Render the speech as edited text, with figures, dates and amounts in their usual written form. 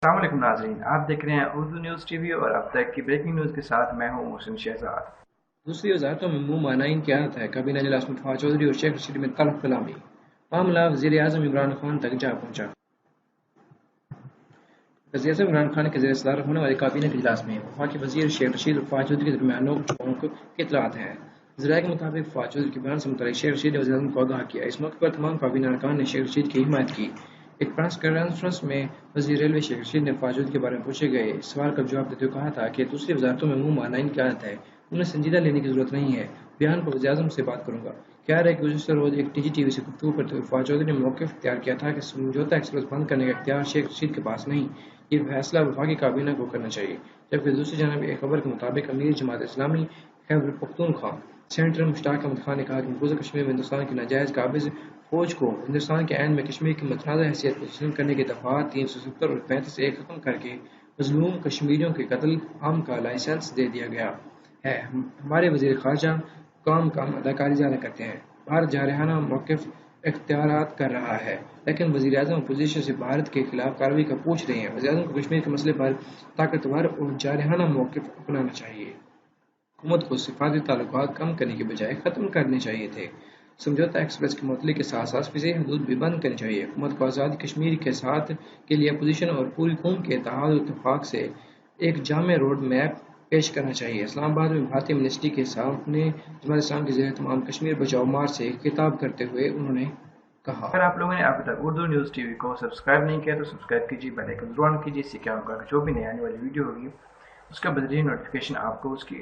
अस्सलाम वालेकुम नाज़रीन, आप देख रहे हैं उर्दू न्यूज़ टीवी और अब तक की ब्रेकिंग न्यूज़ के साथ मैं हूं मोहसिन शहजाद। दूसरी वजारतों में मुंह मानाइन की आदत है। काबीना इजलास में फवाद चौधरी और शेख रशीद में तल्ख कलामी। मामला वजीर आजम इमरान खान तक जा पहुंचा। वज़ीर आज़म इमरान खान के ज़ेर सदारत होने वाले काबीना के इजलास में वफाकी वज़ीर शेख रशीद और फवाद चौधरी के दरमियान नोक झोंक की इतलात हैं। ज़राए के मुताबिक फवाद चौधरी के बयान से मुतल्लिक़ शेख रशीद ने वज़ीर आज़म को आगाह किया। इस मौके पर तमाम काबीना अरकान ने शेख रशीद की हिमायत की। एक प्रेस कॉन्फ्रेंस में वज़ीर रेलवे शेख रशीद ने फवाद चौधरी के बारे में पूछे गए सवाल का जवाब देते हुए कहा था कि दूसरी वजारतों में मुंह मानाइन की आदत है, उन्हें संजीदा लेने की ज़रूरत नहीं है। बयान पर वज़ीर आज़म से बात करूँगा। क्या है कि गुज़श्ता रोज़ एक टीजी टीवी से गुफ्तगू करते हुए फवाद चौधरी ने मौक़िफ़ इख्तियार किया था कि समझौता एक्सप्रेस बंद करने का इख्तियार शेख रशीद के पास नहीं, ये फैसला वफाकी काबीना को करना चाहिए। जबकि दूसरी जानब एक खबर के मुताबिक अमीर जमात इस्लामी खैबर पख्तूनख्वा सेनेटर मुश्ताक अहमद खान ने कहा कि मकबूजा कश्मीर में हिंदुस्तान की नाजायज़ काबिज फौज को हिंदुस्तान के ऐन में कश्मीर की मतनाज़ा हैसियत को तस्लीम करने के दफ़ात 370 और 35 ए ख़त्म करके मज़लूम कश्मीरियों के कत्ल आम का लाइसेंस दे दिया गया है। हमारे वज़ीर ख़ारजा काम अदाकारी ज़्यादा करते हैं। भारत जारहाना मौक़िफ़ इख्तियारात कर रहा है, लेकिन वज़ीर आज़म अपोजिशन से भारत के खिलाफ कार्रवाई का पूछ रहे हैं। वज़ीर आज़म को कश्मीर के मसले पर ताकतवर और जारहाना मौक़िफ़ अपनाना चाहिए। हुकूमत को सिफारती ताल्लुकात कम करने के बजाय ख़त्म करने चाहिए थे। समझौता एक्सप्रेस के मुअत्तली के साथ साथ फ़िज़ी हदूद भी बंद करनी चाहिए। हुकूमत को आज़ादी कश्मीर के साथ के लिए अपोजिशन और पूरी कौम के इत्तेहाद और इत्तेफ़ाक से एक जामे रोड मैप पेश करना चाहिए। इस्लामाबाद में भारतीय मिनिस्ट्री के सामने जमात इस्लामी के ज़ेर-ए-तमाम कश्मीर बचाओ मार्च से खिताब करते हुए उन्होंने कहा। अगर आप लोगों ने अभी तक उर्दू न्यूज़ टीवी को सब्सक्राइब नहीं किया तो सब्सक्राइब कीजिए, बेल आइकन ज़रूर ऑन कीजिए। इससे क्या होगा कि जो भी नई आने वाली वीडियो होगी उसका बदरीन नोटिफिकेशन आपको उसकी